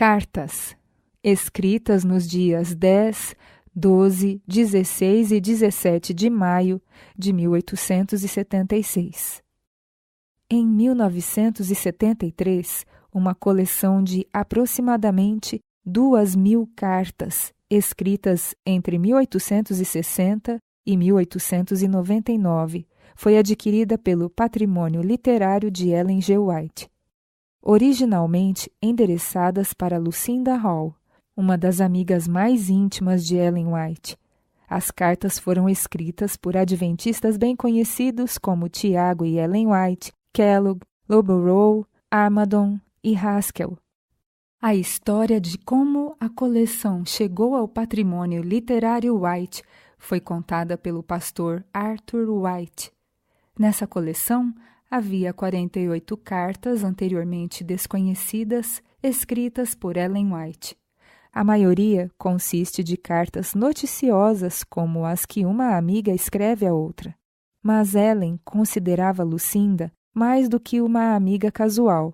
Cartas, escritas nos dias 10, 12, 16 e 17 de maio de 1876. Em 1973, uma coleção de aproximadamente 2.000 cartas, escritas entre 1860 e 1899, foi adquirida pelo Patrimônio Literário de Ellen G. White. Originalmente endereçadas para Lucinda Hall, uma das amigas mais íntimas de Ellen White. As cartas foram escritas por adventistas bem conhecidos como Tiago e Ellen White, Kellogg, Lowborough, Armadon e Haskell. A história de como a coleção chegou ao patrimônio literário White foi contada pelo pastor Arthur White. Nessa coleção, havia 48 cartas anteriormente desconhecidas, escritas por Ellen White. A maioria consiste de cartas noticiosas como as que uma amiga escreve a outra. Mas Ellen considerava Lucinda mais do que uma amiga casual.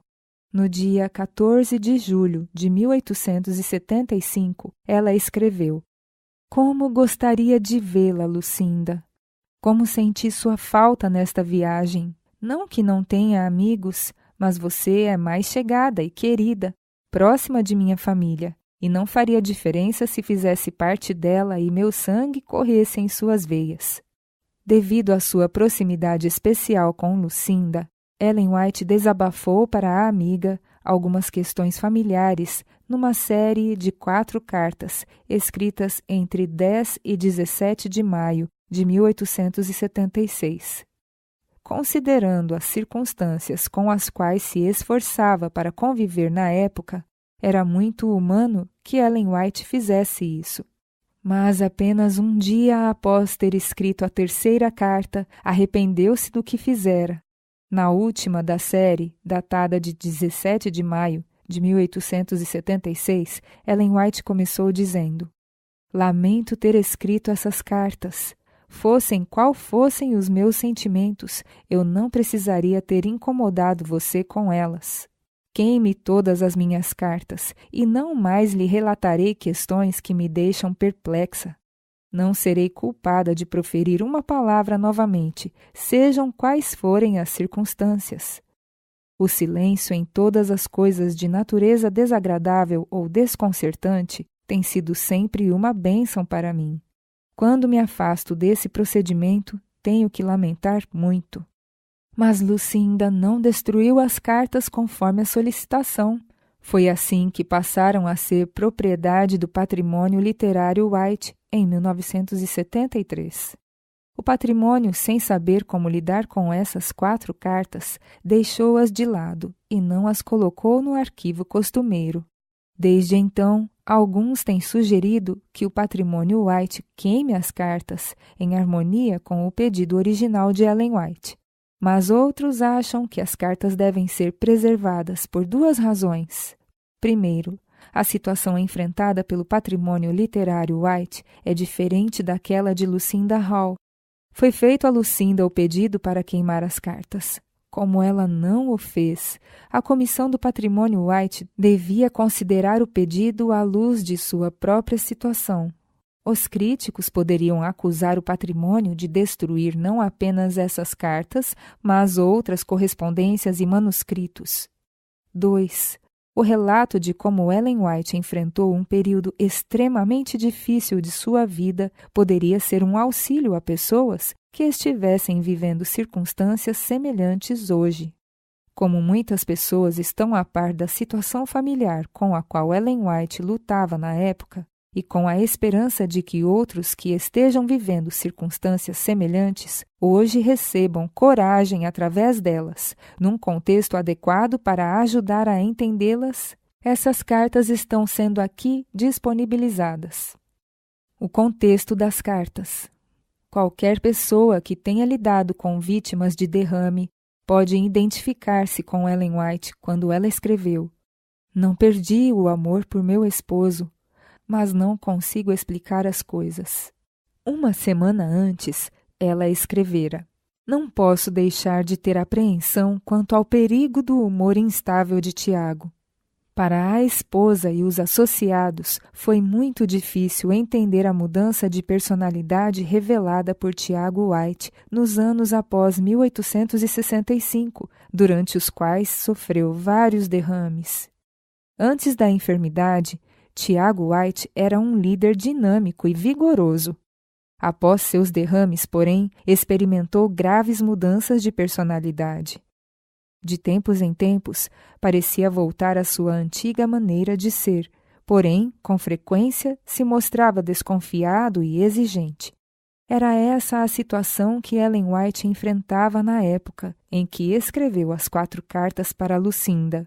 No dia 14 de julho de 1875, ela escreveu: "Como gostaria de vê-la, Lucinda! Como senti sua falta nesta viagem! Não que não tenha amigos, mas você é mais chegada e querida, próxima de minha família, e não faria diferença se fizesse parte dela e meu sangue corresse em suas veias." Devido à sua proximidade especial com Lucinda, Ellen White desabafou para a amiga algumas questões familiares numa série de 4 cartas, escritas entre 10 e 17 de maio de 1876. Considerando as circunstâncias com as quais se esforçava para conviver na época, era muito humano que Ellen White fizesse isso. Mas apenas um dia após ter escrito a 3ª carta, arrependeu-se do que fizera. Na última da série, datada de 17 de maio de 1876, Ellen White começou dizendo: "Lamento ter escrito essas cartas. Fossem qual fossem os meus sentimentos, eu não precisaria ter incomodado você com elas. Queime todas as minhas cartas e não mais lhe relatarei questões que me deixam perplexa. Não serei culpada de proferir uma palavra novamente, sejam quais forem as circunstâncias. O silêncio em todas as coisas de natureza desagradável ou desconcertante tem sido sempre uma bênção para mim. Quando me afasto desse procedimento, tenho que lamentar muito." Mas Lucinda não destruiu as cartas conforme a solicitação. Foi assim que passaram a ser propriedade do Patrimônio Literário White em 1973. O patrimônio, sem saber como lidar com essas 4 cartas, deixou-as de lado e não as colocou no arquivo costumeiro. Desde então, alguns têm sugerido que o Patrimônio White queime as cartas, em harmonia com o pedido original de Ellen White. Mas outros acham que as cartas devem ser preservadas por 2 razões. Primeiro, a situação enfrentada pelo Patrimônio Literário White é diferente daquela de Lucinda Hall. Foi feito a Lucinda o pedido para queimar as cartas. Como ela não o fez, a Comissão do Patrimônio White devia considerar o pedido à luz de sua própria situação. Os críticos poderiam acusar o patrimônio de destruir não apenas essas cartas, mas outras correspondências e manuscritos. 2. O relato de como Ellen White enfrentou um período extremamente difícil de sua vida poderia ser um auxílio a pessoas que estivessem vivendo circunstâncias semelhantes hoje. Como muitas pessoas estão a par da situação familiar com a qual Ellen White lutava na época, e com a esperança de que outros que estejam vivendo circunstâncias semelhantes hoje recebam coragem através delas, num contexto adequado para ajudar a entendê-las, essas cartas estão sendo aqui disponibilizadas. O contexto das cartas. Qualquer pessoa que tenha lidado com vítimas de derrame pode identificar-se com Ellen White quando ela escreveu: "Não perdi o amor por meu esposo, mas não consigo explicar as coisas." Uma semana antes, ela escrevera: "Não posso deixar de ter apreensão quanto ao perigo do humor instável de Tiago. Para a esposa e os associados, foi muito difícil entender a mudança de personalidade revelada por Tiago White nos anos após 1865, durante os quais sofreu vários derrames. Antes da enfermidade, Tiago White era um líder dinâmico e vigoroso. Após seus derrames, porém, experimentou graves mudanças de personalidade. De tempos em tempos, parecia voltar à sua antiga maneira de ser, porém, com frequência, se mostrava desconfiado e exigente. Era essa a situação que Ellen White enfrentava na época em que escreveu as 4 cartas para Lucinda.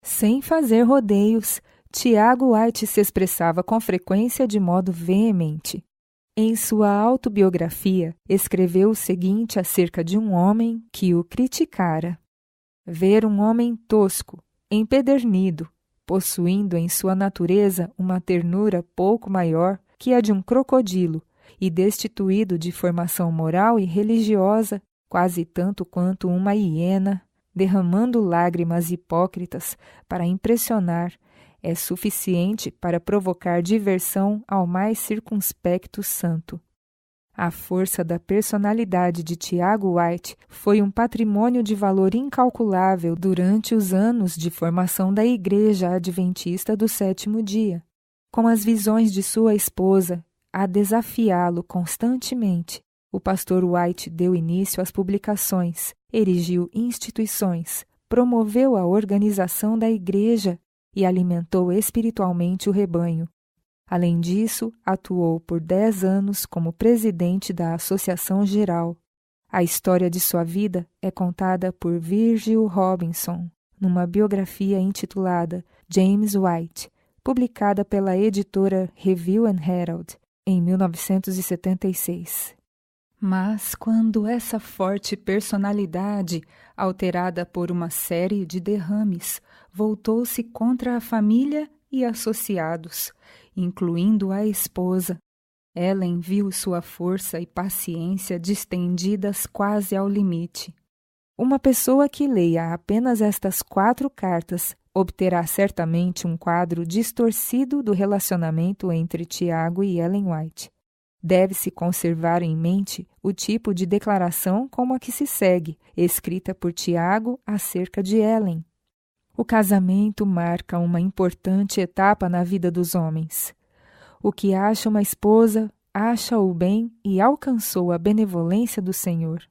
Sem fazer rodeios, Tiago White se expressava com frequência de modo veemente. Em sua autobiografia, escreveu o seguinte acerca de um homem que o criticara: ver um homem tosco, empedernido, possuindo em sua natureza uma ternura pouco maior que a de um crocodilo e destituído de formação moral e religiosa, quase tanto quanto uma hiena, derramando lágrimas hipócritas para impressionar, é suficiente para provocar diversão ao mais circunspecto santo. A força da personalidade de Tiago White foi um patrimônio de valor incalculável durante os anos de formação da Igreja Adventista do Sétimo Dia. Com as visões de sua esposa a desafiá-lo constantemente, o pastor White deu início às publicações, erigiu instituições, promoveu a organização da Igreja e alimentou espiritualmente o rebanho. Além disso, atuou por 10 anos como presidente da Associação Geral. A história de sua vida é contada por Virgil Robinson, numa biografia intitulada James White, publicada pela editora Review and Herald, em 1976. Mas quando essa forte personalidade, alterada por uma série de derrames, voltou-se contra a família e associados, incluindo a esposa, Ellen viu sua força e paciência distendidas quase ao limite. Uma pessoa que leia apenas estas 4 cartas obterá certamente um quadro distorcido do relacionamento entre Tiago e Ellen White. Deve-se conservar em mente o tipo de declaração como a que se segue, escrita por Tiago acerca de Ellen. O casamento marca uma importante etapa na vida dos homens. O que acha uma esposa, acha o bem e alcançou a benevolência do Senhor.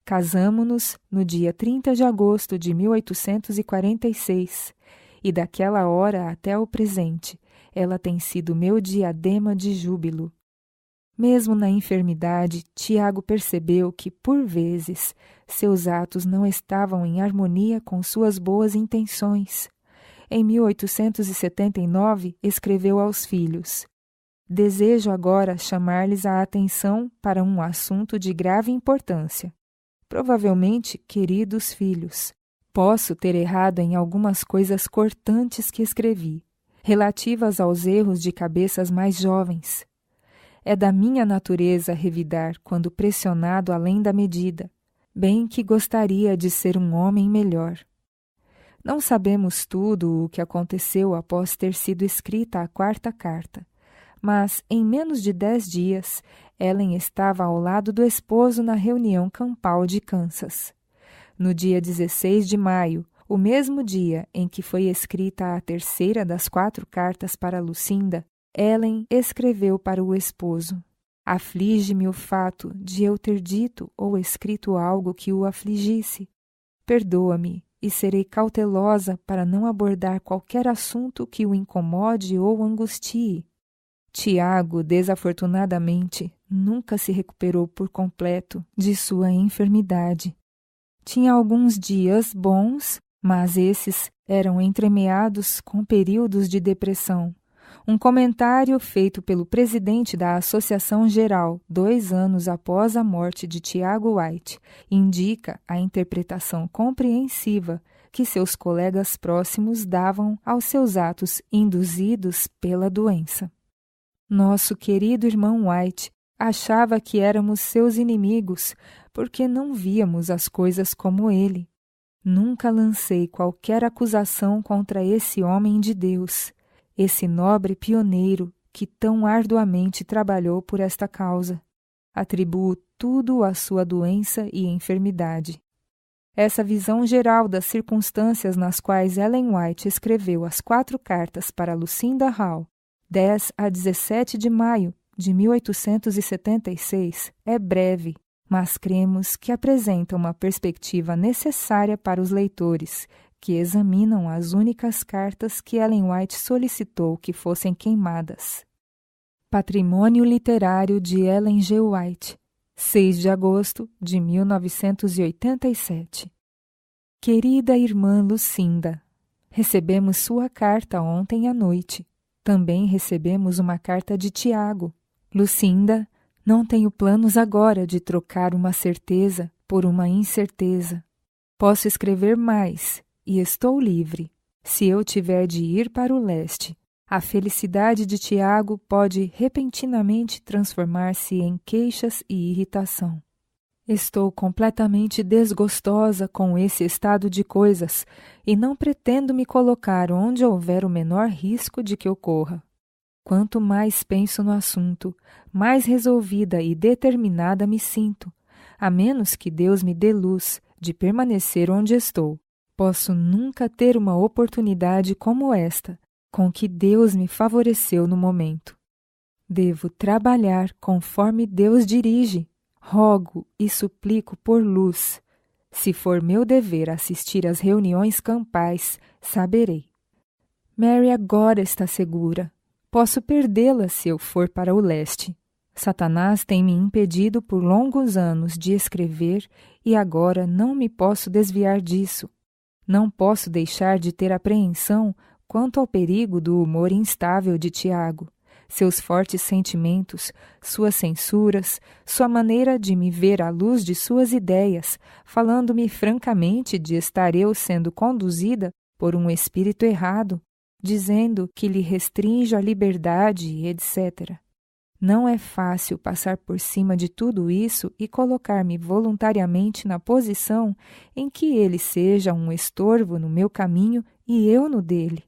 Casamo-nos no dia 30 de agosto de 1846, e daquela hora até o presente, ela tem sido meu diadema de júbilo. Mesmo na enfermidade, Tiago percebeu que, por vezes, seus atos não estavam em harmonia com suas boas intenções. Em 1879, escreveu aos filhos: desejo agora chamar-lhes a atenção para um assunto de grave importância. Provavelmente, queridos filhos, posso ter errado em algumas coisas cortantes que escrevi, relativas aos erros de cabeças mais jovens. É da minha natureza revidar quando pressionado além da medida, bem que gostaria de ser um homem melhor. Não sabemos tudo o que aconteceu após ter sido escrita a 4ª carta, mas em menos de 10 dias, Ellen estava ao lado do esposo na reunião campal de Kansas. No dia 16 de maio, o mesmo dia em que foi escrita a 3ª das 4 cartas para Lucinda, Ellen escreveu para o esposo: aflige-me o fato de eu ter dito ou escrito algo que o afligisse. Perdoa-me e serei cautelosa para não abordar qualquer assunto que o incomode ou angustie. Tiago, desafortunadamente, nunca se recuperou por completo de sua enfermidade. Tinha alguns dias bons, mas esses eram entremeados com períodos de depressão. Um comentário feito pelo presidente da Associação Geral 2 anos após a morte de Tiago White indica a interpretação compreensiva que seus colegas próximos davam aos seus atos induzidos pela doença. Nosso querido irmão White achava que éramos seus inimigos porque não víamos as coisas como ele. Nunca lancei qualquer acusação contra esse homem de Deus, esse nobre pioneiro que tão arduamente trabalhou por esta causa. Atribuo tudo à sua doença e enfermidade. Essa visão geral das circunstâncias nas quais Ellen White escreveu as 4 cartas para Lucinda Hall, 10 a 17 de maio de 1876, é breve, mas cremos que apresenta uma perspectiva necessária para os leitores que examinam as únicas cartas que Ellen White solicitou que fossem queimadas. Patrimônio Literário de Ellen G. White, 6 de agosto de 1987. Querida irmã Lucinda, recebemos sua carta ontem à noite. Também recebemos uma carta de Tiago. Lucinda, não tenho planos agora de trocar uma certeza por uma incerteza. Posso escrever mais e estou livre. Se eu tiver de ir para o leste, a felicidade de Tiago pode repentinamente transformar-se em queixas e irritação. Estou completamente desgostosa com esse estado de coisas e não pretendo me colocar onde houver o menor risco de que ocorra. Quanto mais penso no assunto, mais resolvida e determinada me sinto, a menos que Deus me dê luz de permanecer onde estou. Posso nunca ter uma oportunidade como esta, com que Deus me favoreceu no momento. Devo trabalhar conforme Deus dirige. Rogo e suplico por luz. Se for meu dever assistir às reuniões campais, saberei. Mary agora está segura. Posso perdê-la se eu for para o leste. Satanás tem me impedido por longos anos de escrever e agora não me posso desviar disso. Não posso deixar de ter apreensão quanto ao perigo do humor instável de Tiago, seus fortes sentimentos, suas censuras, sua maneira de me ver à luz de suas ideias, falando-me francamente de estar eu sendo conduzida por um espírito errado, dizendo que lhe restrinjo a liberdade, etc. Não é fácil passar por cima de tudo isso e colocar-me voluntariamente na posição em que ele seja um estorvo no meu caminho e eu no dele.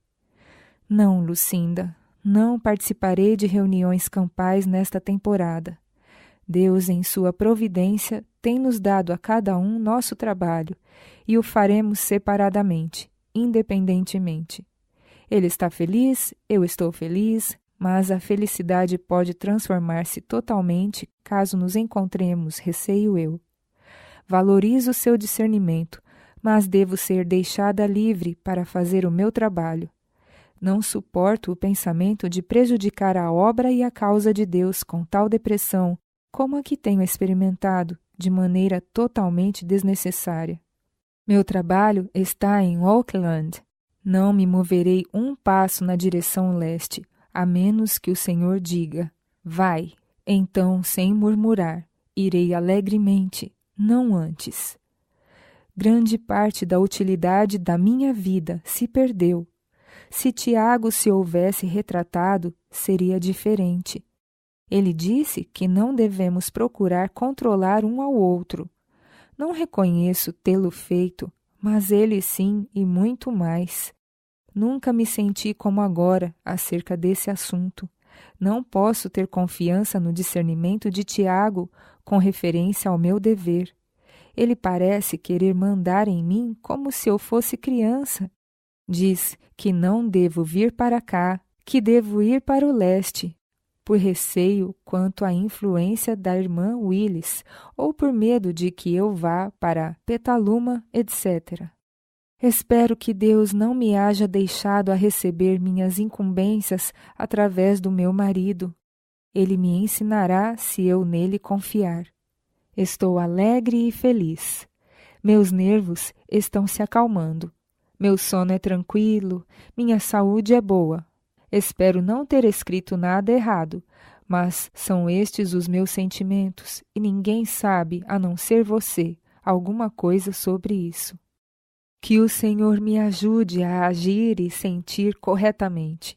Não, Lucinda, não participarei de reuniões campais nesta temporada. Deus, em sua providência, tem nos dado a cada um nosso trabalho e o faremos separadamente, independentemente. Ele está feliz, eu estou feliz, mas a felicidade pode transformar-se totalmente caso nos encontremos, receio eu. Valorizo seu discernimento, mas devo ser deixada livre para fazer o meu trabalho. Não suporto o pensamento de prejudicar a obra e a causa de Deus com tal depressão, como a que tenho experimentado, de maneira totalmente desnecessária. Meu trabalho está em Auckland. Não me moverei um passo na direção leste, a menos que o Senhor diga, vai. Então, sem murmurar, irei alegremente, não antes. Grande parte da utilidade da minha vida se perdeu. Se Tiago se houvesse retratado, seria diferente. Ele disse que não devemos procurar controlar um ao outro. Não reconheço tê-lo feito, mas ele sim e muito mais. Nunca me senti como agora acerca desse assunto. Não posso ter confiança no discernimento de Tiago com referência ao meu dever. Ele parece querer mandar em mim como se eu fosse criança. Diz que não devo vir para cá, que devo ir para o leste, por receio quanto à influência da irmã Willis, ou por medo de que eu vá para Petaluma, etc. Espero que Deus não me haja deixado a receber minhas incumbências através do meu marido. Ele me ensinará se eu nele confiar. Estou alegre e feliz. Meus nervos estão se acalmando. Meu sono é tranquilo, minha saúde é boa. Espero não ter escrito nada errado, mas são estes os meus sentimentos e ninguém sabe, a não ser você, alguma coisa sobre isso. Que o Senhor me ajude a agir e sentir corretamente.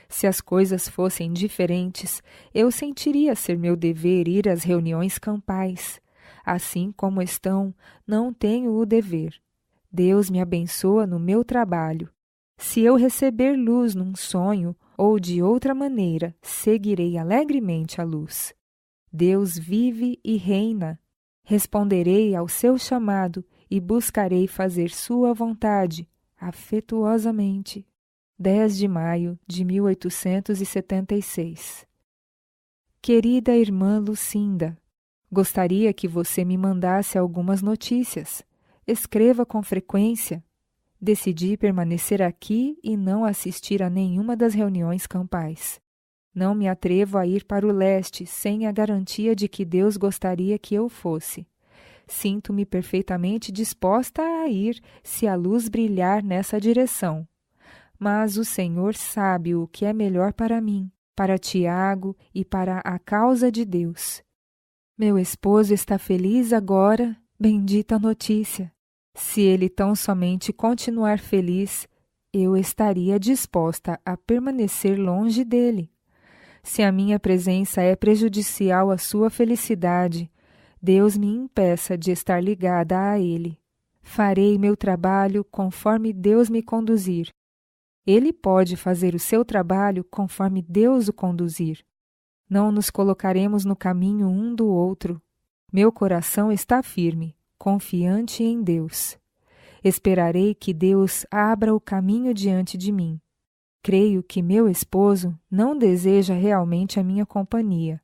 Se as coisas fossem diferentes, eu sentiria ser meu dever ir às reuniões campais. Assim como estão, não tenho o dever. Deus me abençoa no meu trabalho. Se eu receber luz num sonho ou de outra maneira, seguirei alegremente a luz. Deus vive e reina. Responderei ao seu chamado e buscarei fazer sua vontade, afetuosamente. 10 de maio de 1876. Querida irmã Lucinda, gostaria que você me mandasse algumas notícias. Escreva com frequência. Decidi permanecer aqui e não assistir a nenhuma das reuniões campais. Não me atrevo a ir para o leste sem a garantia de que Deus gostaria que eu fosse. Sinto-me perfeitamente disposta a ir se a luz brilhar nessa direção. Mas o Senhor sabe o que é melhor para mim, para Tiago e para a causa de Deus. Meu esposo está feliz agora, bendita notícia. Se ele tão somente continuar feliz, eu estaria disposta a permanecer longe dele. Se a minha presença é prejudicial à sua felicidade, Deus me impeça de estar ligada a ele. Farei meu trabalho conforme Deus me conduzir. Ele pode fazer o seu trabalho conforme Deus o conduzir. Não nos colocaremos no caminho um do outro. Meu coração está firme, confiante em Deus. Esperarei que Deus abra o caminho diante de mim. Creio que meu esposo não deseja realmente a minha companhia.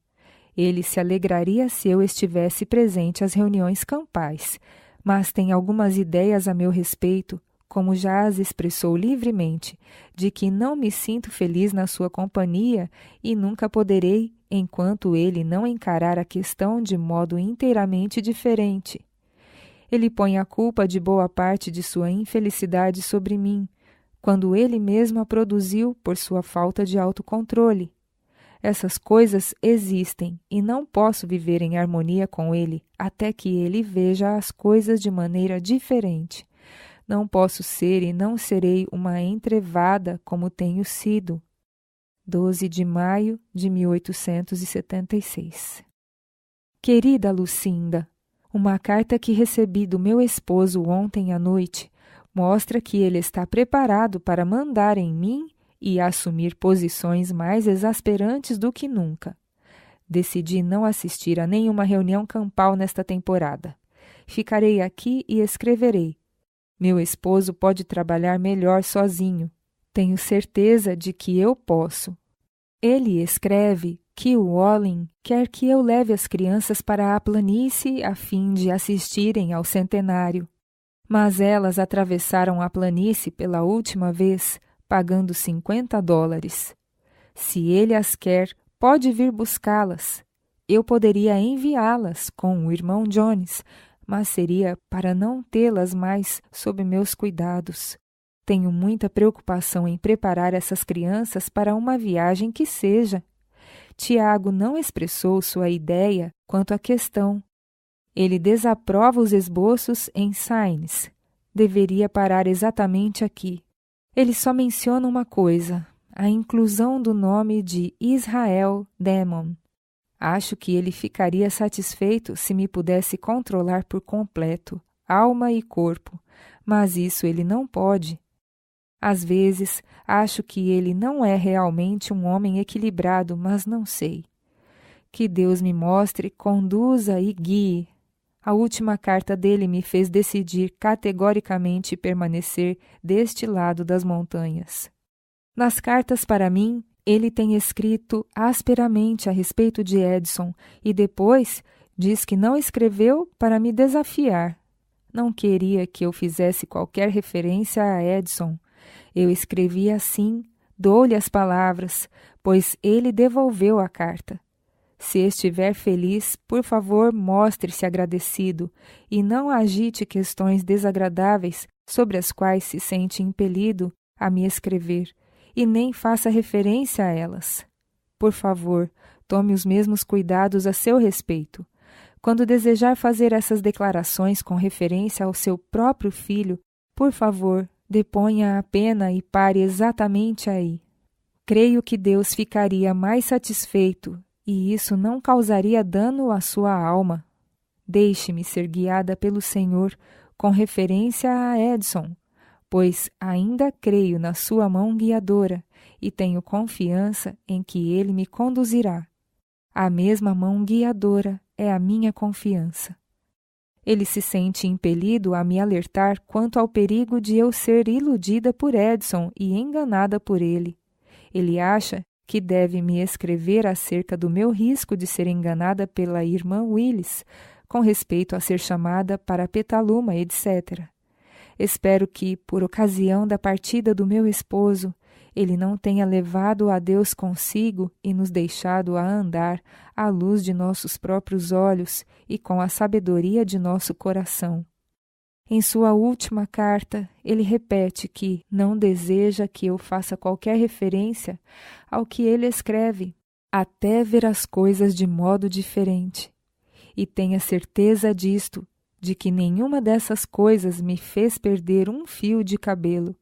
Ele se alegraria se eu estivesse presente às reuniões campais, mas tem algumas ideias a meu respeito, como já as expressou livremente, de que não me sinto feliz na sua companhia e nunca poderei, enquanto ele não encarar a questão de modo inteiramente diferente. Ele põe a culpa de boa parte de sua infelicidade sobre mim, quando ele mesmo a produziu por sua falta de autocontrole. Essas coisas existem e não posso viver em harmonia com ele até que ele veja as coisas de maneira diferente. Não posso ser e não serei uma entrevada como tenho sido. 12 de maio de 1876. Querida Lucinda, uma carta que recebi do meu esposo ontem à noite mostra que ele está preparado para mandar em mim e assumir posições mais exasperantes do que nunca. Decidi não assistir a nenhuma reunião campal nesta temporada. Ficarei aqui e escreverei. Meu esposo pode trabalhar melhor sozinho. Tenho certeza de que eu posso. Ele escreve que o Olin quer que eu leve as crianças para a planície a fim de assistirem ao centenário. Mas elas atravessaram a planície pela última vez, pagando $50. Se ele as quer, pode vir buscá-las. Eu poderia enviá-las com o irmão Jones, mas seria para não tê-las mais sob meus cuidados. Tenho muita preocupação em preparar essas crianças para uma viagem que seja. Tiago não expressou sua ideia quanto à questão. Ele desaprova os esboços em Sainz. Deveria parar exatamente aqui. Ele só menciona uma coisa, a inclusão do nome de Israel Demon. Acho que ele ficaria satisfeito se me pudesse controlar por completo, alma e corpo, mas isso ele não pode. Às vezes, acho que ele não é realmente um homem equilibrado, mas não sei. Que Deus me mostre, conduza e guie. A última carta dele me fez decidir categoricamente permanecer deste lado das montanhas. Nas cartas para mim, ele tem escrito asperamente a respeito de Edson e depois diz que não escreveu para me desafiar. Não queria que eu fizesse qualquer referência a Edson. Eu escrevi assim, dou-lhe as palavras, pois ele devolveu a carta. Se estiver feliz, por favor, mostre-se agradecido e não agite questões desagradáveis sobre as quais se sente impelido a me escrever, e nem faça referência a elas. Por favor, tome os mesmos cuidados a seu respeito. Quando desejar fazer essas declarações com referência ao seu próprio filho, por favor, deponha a pena e pare exatamente aí. Creio que Deus ficaria mais satisfeito e isso não causaria dano à sua alma. Deixe-me ser guiada pelo Senhor com referência a Edson, pois ainda creio na sua mão guiadora e tenho confiança em que ele me conduzirá. A mesma mão guiadora é a minha confiança. Ele se sente impelido a me alertar quanto ao perigo de eu ser iludida por Edson e enganada por ele. Ele acha que deve me escrever acerca do meu risco de ser enganada pela irmã Willis, com respeito a ser chamada para Petaluma, etc. Espero que, por ocasião da partida do meu esposo, ele não tenha levado a Deus consigo e nos deixado a andar à luz de nossos próprios olhos e com a sabedoria de nosso coração. Em sua última carta, ele repete que não deseja que eu faça qualquer referência ao que ele escreve, até ver as coisas de modo diferente. E tenha certeza disto, de que nenhuma dessas coisas me fez perder um fio de cabelo.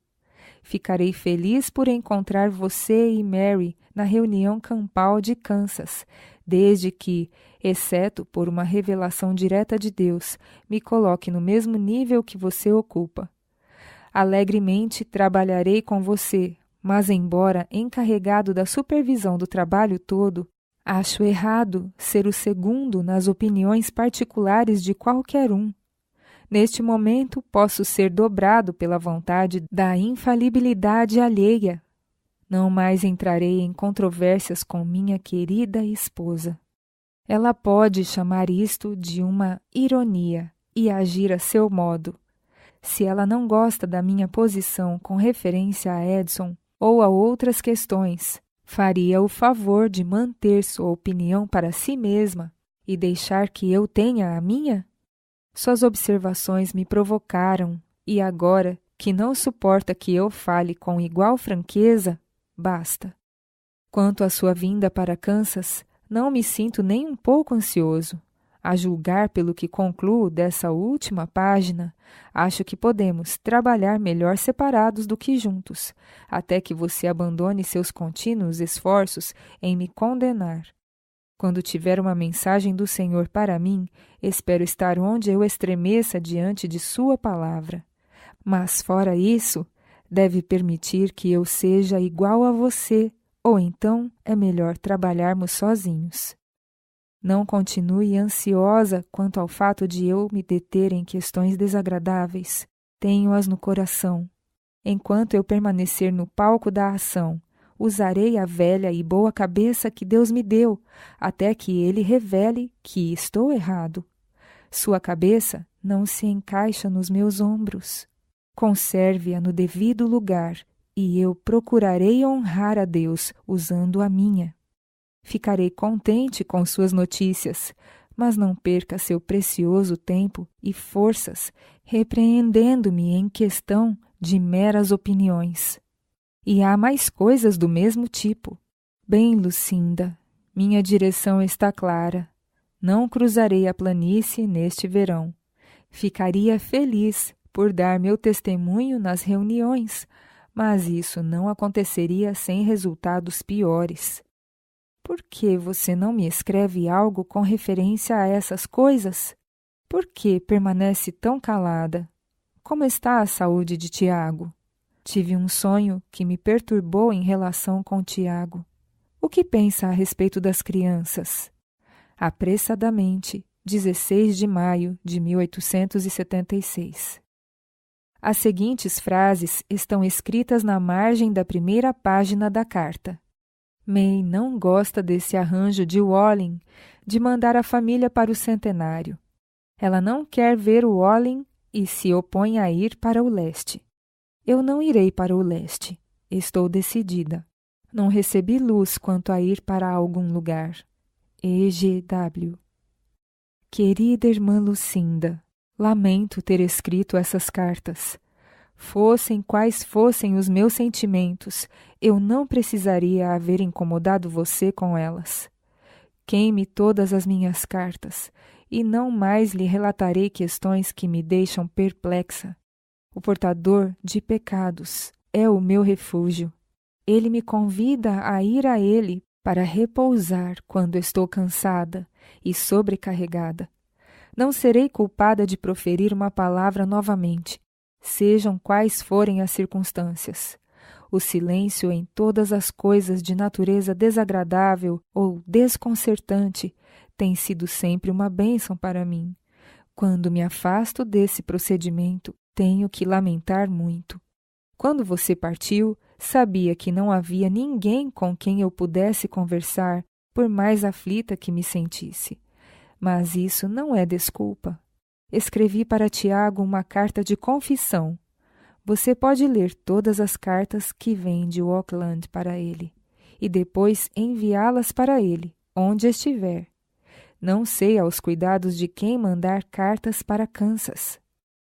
Ficarei feliz por encontrar você e Mary na reunião campal de Kansas, desde que, exceto por uma revelação direta de Deus, me coloque no mesmo nível que você ocupa. Alegremente trabalharei com você, mas embora encarregado da supervisão do trabalho todo, acho errado ser o segundo nas opiniões particulares de qualquer um. Neste momento, posso ser dobrado pela vontade da infalibilidade alheia. Não mais entrarei em controvérsias com minha querida esposa. Ela pode chamar isto de uma ironia e agir a seu modo. Se ela não gosta da minha posição com referência a Edson ou a outras questões, faria o favor de manter sua opinião para si mesma e deixar que eu tenha a minha? Suas observações me provocaram e agora, que não suporta que eu fale com igual franqueza, basta. Quanto à sua vinda para Kansas, não me sinto nem um pouco ansioso. A julgar pelo que concluo dessa última página, acho que podemos trabalhar melhor separados do que juntos, até que você abandone seus contínuos esforços em me condenar. Quando tiver uma mensagem do Senhor para mim, espero estar onde eu estremeça diante de sua palavra. Mas, fora isso, deve permitir que eu seja igual a você, ou então é melhor trabalharmos sozinhos. Não continue ansiosa quanto ao fato de eu me deter em questões desagradáveis. Tenho-as no coração. Enquanto eu permanecer no palco da ação, usarei a velha e boa cabeça que Deus me deu, até que Ele revele que estou errado. Sua cabeça não se encaixa nos meus ombros. Conserve-a no devido lugar, e eu procurarei honrar a Deus usando a minha. Ficarei contente com suas notícias, mas não perca seu precioso tempo e forças repreendendo-me em questão de meras opiniões. E há mais coisas do mesmo tipo. Bem, Lucinda, minha direção está clara. Não cruzarei a planície neste verão. Ficaria feliz por dar meu testemunho nas reuniões, mas isso não aconteceria sem resultados piores. Por que você não me escreve algo com referência a essas coisas? Por que permanece tão calada? Como está a saúde de Tiago? Tive um sonho que me perturbou em relação com Tiago. O que pensa a respeito das crianças? Apressadamente, 16 de maio de 1876. As seguintes frases estão escritas na margem da primeira página da carta. May não gosta desse arranjo de Walling de mandar a família para o centenário. Ela não quer ver o Walling e se opõe a ir para o leste. Eu não irei para o leste. Estou decidida. Não recebi luz quanto a ir para algum lugar. E.G.W. Querida irmã Lucinda, lamento ter escrito essas cartas. Fossem quais fossem os meus sentimentos, eu não precisaria haver incomodado você com elas. Queime todas as minhas cartas, e não mais lhe relatarei questões que me deixam perplexa. O portador de pecados é o meu refúgio. Ele me convida a ir a ele para repousar quando estou cansada e sobrecarregada. Não serei culpada de proferir uma palavra novamente, sejam quais forem as circunstâncias. O silêncio em todas as coisas de natureza desagradável ou desconcertante tem sido sempre uma bênção para mim. Quando me afasto desse procedimento, tenho que lamentar muito. Quando você partiu, sabia que não havia ninguém com quem eu pudesse conversar, por mais aflita que me sentisse. Mas isso não é desculpa. Escrevi para Tiago uma carta de confissão. Você pode ler todas as cartas que vêm de Auckland para ele, e depois enviá-las para ele, onde estiver. Não sei aos cuidados de quem mandar cartas para Kansas.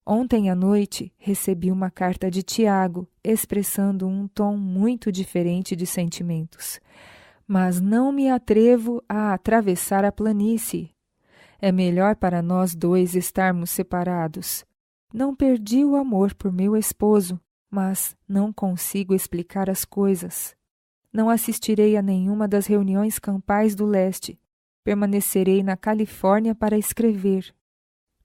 Ontem à noite recebi uma carta de Tiago, expressando um tom muito diferente de sentimentos. Mas não me atrevo a atravessar a planície. É melhor para nós dois estarmos separados. Não perdi o amor por meu esposo, mas não consigo explicar as coisas. Não assistirei a nenhuma das reuniões campais do leste. Permanecerei na Califórnia para escrever.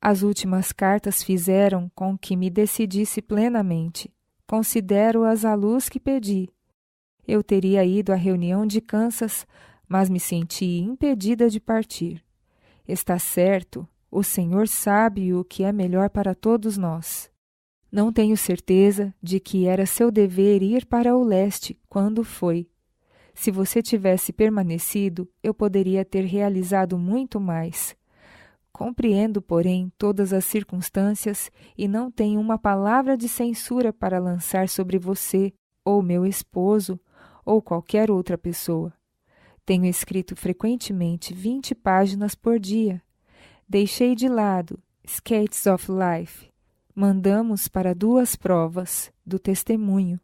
As últimas cartas fizeram com que me decidisse plenamente. Considero-as a luz que pedi. Eu teria ido à reunião de Kansas, mas me senti impedida de partir. Está certo, o Senhor sabe o que é melhor para todos nós. Não tenho certeza de que era seu dever ir para o leste quando foi. Se você tivesse permanecido, eu poderia ter realizado muito mais. Compreendo, porém, todas as circunstâncias e não tenho uma palavra de censura para lançar sobre você, ou meu esposo, ou qualquer outra pessoa. Tenho escrito frequentemente 20 páginas por dia. Deixei de lado Skates of Life. Mandamos para 2 provas do testemunho.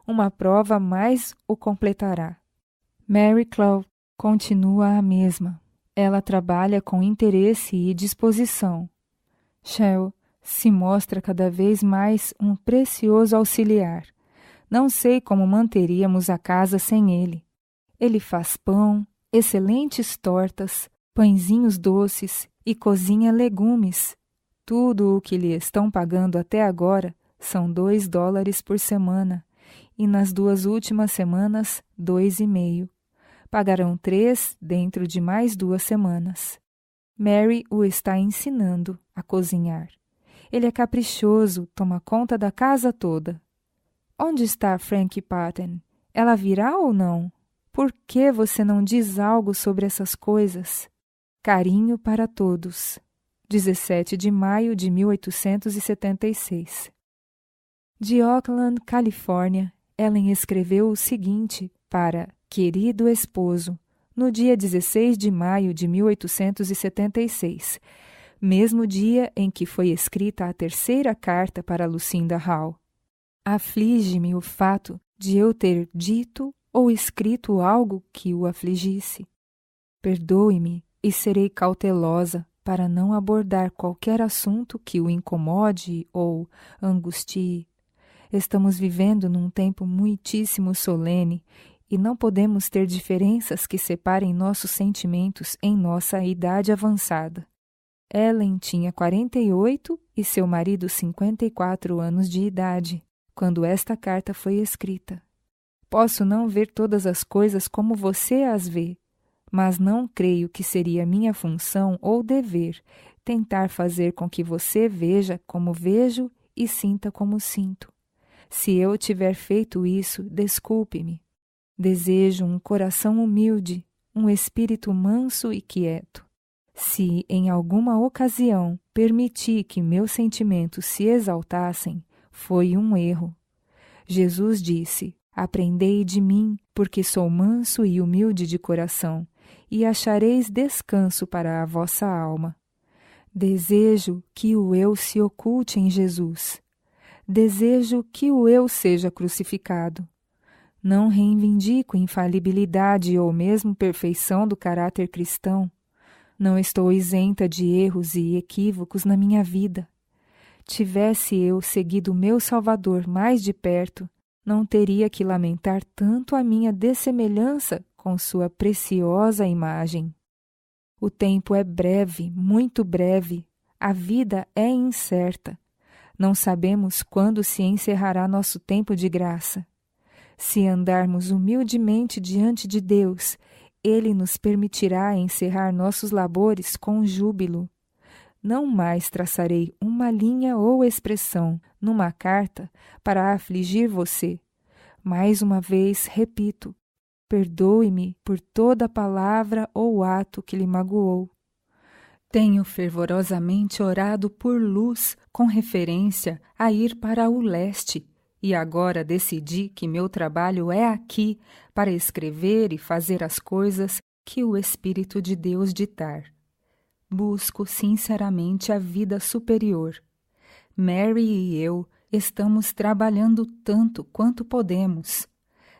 Uma prova mais o completará. Mary Clough continua a mesma. Ela trabalha com interesse e disposição. Shell se mostra cada vez mais um precioso auxiliar. Não sei como manteríamos a casa sem ele. Ele faz pão, excelentes tortas, pãezinhos doces e cozinha legumes. Tudo o que lhe estão pagando até agora são $2 por semana, e nas 2 últimas semanas, 2,5. Pagarão 3 dentro de mais 2 semanas. Mary o está ensinando a cozinhar. Ele é caprichoso, toma conta da casa toda. Onde está Frankie Patten? Ela virá ou não? Por que você não diz algo sobre essas coisas? Carinho para todos. 17 de maio de 1876. De Auckland, Califórnia, Ellen escreveu o seguinte para Querido Esposo, no dia 16 de maio de 1876, mesmo dia em que foi escrita a 3ª carta para Lucinda Hall. Aflige-me o fato de eu ter dito ou escrito algo que o afligisse. Perdoe-me e serei cautelosa para não abordar qualquer assunto que o incomode ou angustie. Estamos vivendo num tempo muitíssimo solene e não podemos ter diferenças que separem nossos sentimentos em nossa idade avançada. Ellen tinha 48 e seu marido 54 anos de idade, quando esta carta foi escrita. Posso não ver todas as coisas como você as vê, mas não creio que seria minha função ou dever tentar fazer com que você veja como vejo e sinta como sinto. Se eu tiver feito isso, desculpe-me. Desejo um coração humilde, um espírito manso e quieto. Se em alguma ocasião permiti que meus sentimentos se exaltassem, foi um erro. Jesus disse: Aprendei de mim, porque sou manso e humilde de coração, e achareis descanso para a vossa alma. Desejo que o eu se oculte em Jesus. Desejo que o eu seja crucificado. Não reivindico infalibilidade ou mesmo perfeição do caráter cristão. Não estou isenta de erros e equívocos na minha vida. Tivesse eu seguido meu Salvador mais de perto, não teria que lamentar tanto a minha dessemelhança com sua preciosa imagem. O tempo é breve, muito breve. A vida é incerta. Não sabemos quando se encerrará nosso tempo de graça. Se andarmos humildemente diante de Deus, Ele nos permitirá encerrar nossos labores com júbilo. Não mais traçarei uma linha ou expressão numa carta para afligir você. Mais uma vez, repito, perdoe-me por toda palavra ou ato que lhe magoou. Tenho fervorosamente orado por luz com referência a ir para o leste, e agora decidi que meu trabalho é aqui para escrever e fazer as coisas que o Espírito de Deus ditar. Busco sinceramente a vida superior. Mary e eu estamos trabalhando tanto quanto podemos.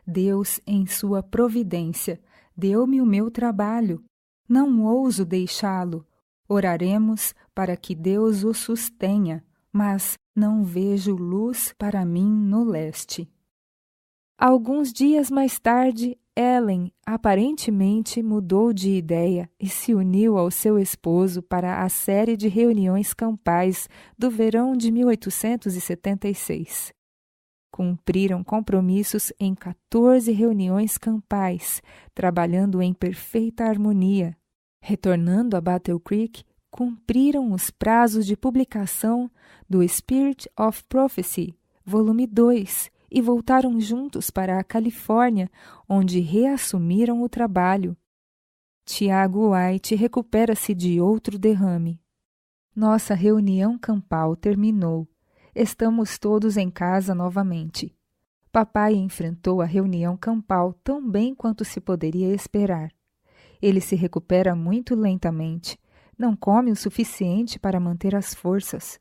Deus, em sua providência, deu-me o meu trabalho. Não ouso deixá-lo. Oraremos para que Deus o sustenha, mas não vejo luz para mim no leste. Alguns dias mais tarde, Ellen aparentemente mudou de ideia e se uniu ao seu esposo para a série de reuniões campais do verão de 1876. Cumpriram compromissos em 14 reuniões campais, trabalhando em perfeita harmonia. Retornando a Battle Creek, cumpriram os prazos de publicação do Spirit of Prophecy, volume 2, e voltaram juntos para a Califórnia, onde reassumiram o trabalho. Tiago White recupera-se de outro derrame. Nossa reunião campal terminou. Estamos todos em casa novamente. Papai enfrentou a reunião campal tão bem quanto se poderia esperar. Ele se recupera muito lentamente, não come o suficiente para manter as forças.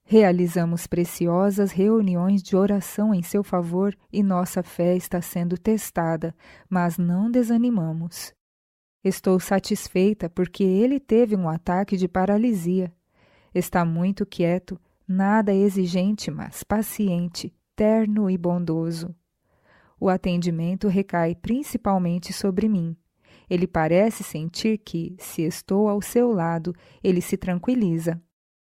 Realizamos preciosas reuniões de oração em seu favor e nossa fé está sendo testada, mas não desanimamos. Estou satisfeita porque ele teve um ataque de paralisia. Está muito quieto, nada exigente, mas paciente, terno e bondoso. O atendimento recai principalmente sobre mim. Ele parece sentir que, se estou ao seu lado, ele se tranquiliza.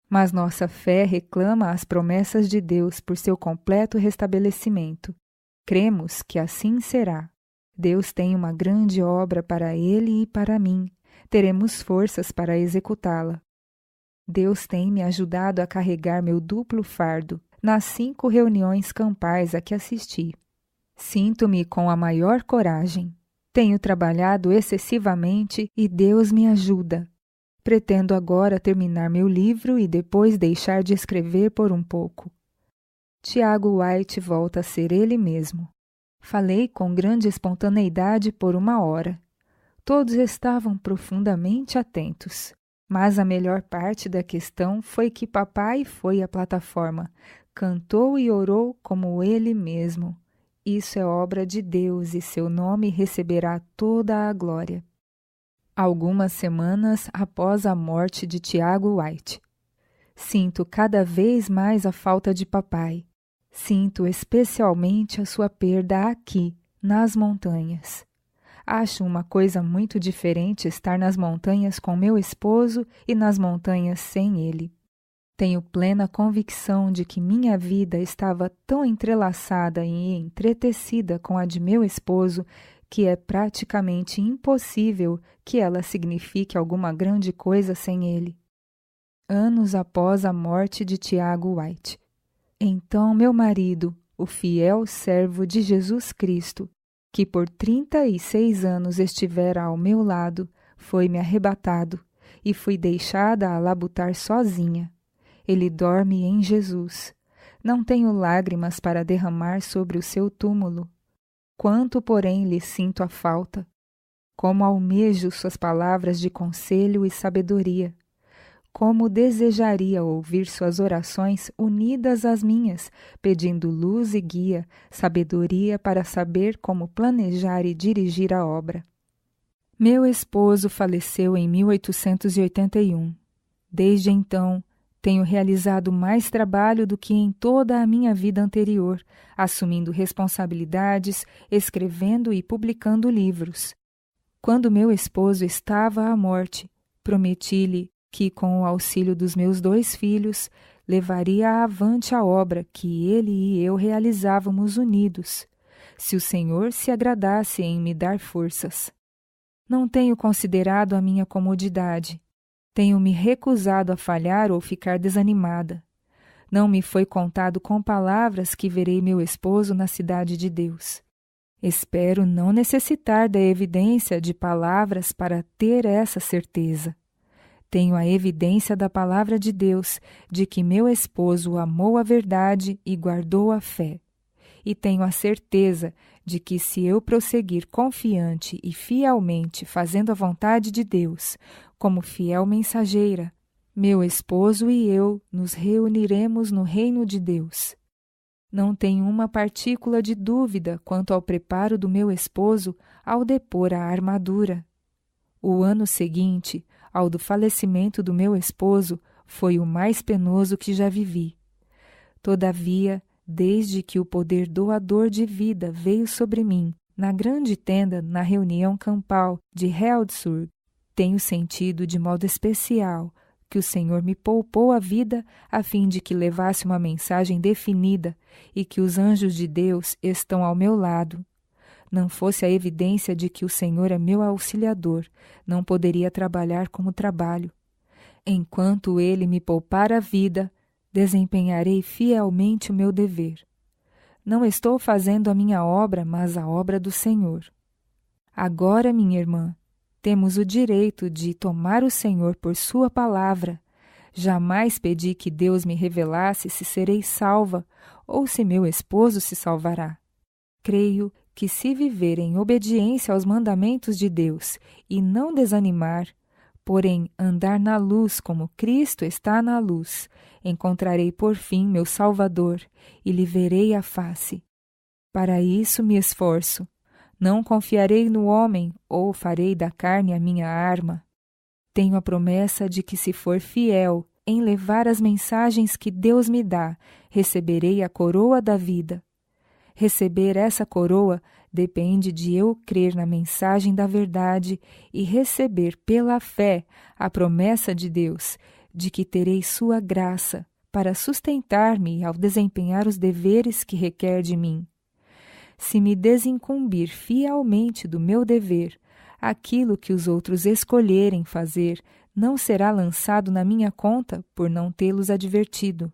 Mas nossa fé reclama as promessas de Deus por seu completo restabelecimento. Cremos que assim será. Deus tem uma grande obra para ele e para mim. Teremos forças para executá-la. Deus tem me ajudado a carregar meu duplo fardo nas 5 reuniões campais a que assisti. Sinto-me com a maior coragem. Tenho trabalhado excessivamente e Deus me ajuda. Pretendo agora terminar meu livro e depois deixar de escrever por um pouco. Tiago White volta a ser ele mesmo. Falei com grande espontaneidade por 1 hora. Todos estavam profundamente atentos. Mas a melhor parte da questão foi que papai foi à plataforma, cantou e orou como ele mesmo. Isso é obra de Deus e seu nome receberá toda a glória. Algumas semanas após a morte de Tiago White. Sinto cada vez mais a falta de papai. Sinto especialmente a sua perda aqui, nas montanhas. Acho uma coisa muito diferente estar nas montanhas com meu esposo e nas montanhas sem ele. Tenho plena convicção de que minha vida estava tão entrelaçada e entretecida com a de meu esposo que é praticamente impossível que ela signifique alguma grande coisa sem ele. Anos após a morte de Tiago White. Então meu marido, o fiel servo de Jesus Cristo, que por 36 anos estivera ao meu lado, foi-me arrebatado e fui deixada a labutar sozinha. Ele dorme em Jesus. Não tenho lágrimas para derramar sobre o seu túmulo. Quanto, porém, lhe sinto a falta. Como almejo suas palavras de conselho e sabedoria. Como desejaria ouvir suas orações unidas às minhas, pedindo luz e guia, sabedoria para saber como planejar e dirigir a obra. Meu esposo faleceu em 1881. Desde então, tenho realizado mais trabalho do que em toda a minha vida anterior, assumindo responsabilidades, escrevendo e publicando livros. Quando meu esposo estava à morte, Prometi-lhe que, com o auxílio dos meus 2 filhos, levaria avante a obra que ele e eu realizávamos unidos, se o Senhor se agradasse em me dar forças. Não tenho considerado a minha comodidade. Tenho me recusado a falhar ou ficar desanimada. Não me foi contado com palavras que verei meu esposo na cidade de Deus. Espero não necessitar da evidência de palavras para ter essa certeza. Tenho a evidência da palavra de Deus de que meu esposo amou a verdade e guardou a fé. E tenho a certeza de que, se eu prosseguir confiante e fielmente fazendo a vontade de Deus, como fiel mensageira, meu esposo e eu nos reuniremos no reino de Deus. Não tenho uma partícula de dúvida quanto ao preparo do meu esposo ao depor a armadura. O ano seguinte, ao do falecimento do meu esposo, foi o mais penoso que já vivi. Todavia, desde que o poder doador de vida veio sobre mim, na grande tenda na reunião campal de Heldsburg, tenho sentido de modo especial que o Senhor me poupou a vida a fim de que levasse uma mensagem definida e que os anjos de Deus estão ao meu lado. Não fosse a evidência de que o Senhor é meu auxiliador, não poderia trabalhar como trabalho. Enquanto Ele me poupar a vida, desempenharei fielmente o meu dever. Não estou fazendo a minha obra, mas a obra do Senhor. Agora, minha irmã, temos o direito de tomar o Senhor por sua palavra. Jamais pedi que Deus me revelasse se serei salva ou se meu esposo se salvará. Creio que, se viver em obediência aos mandamentos de Deus e não desanimar, porém andar na luz como Cristo está na luz, encontrarei por fim meu Salvador e lhe verei a face. Para isso me esforço. Não confiarei no homem ou farei da carne a minha arma. Tenho a promessa de que, se for fiel em levar as mensagens que Deus me dá, receberei a coroa da vida. Receber essa coroa depende de eu crer na mensagem da verdade e receber pela fé a promessa de Deus de que terei sua graça para sustentar-me ao desempenhar os deveres que requer de mim. Se me desincumbir fielmente do meu dever, aquilo que os outros escolherem fazer não será lançado na minha conta por não tê-los advertido.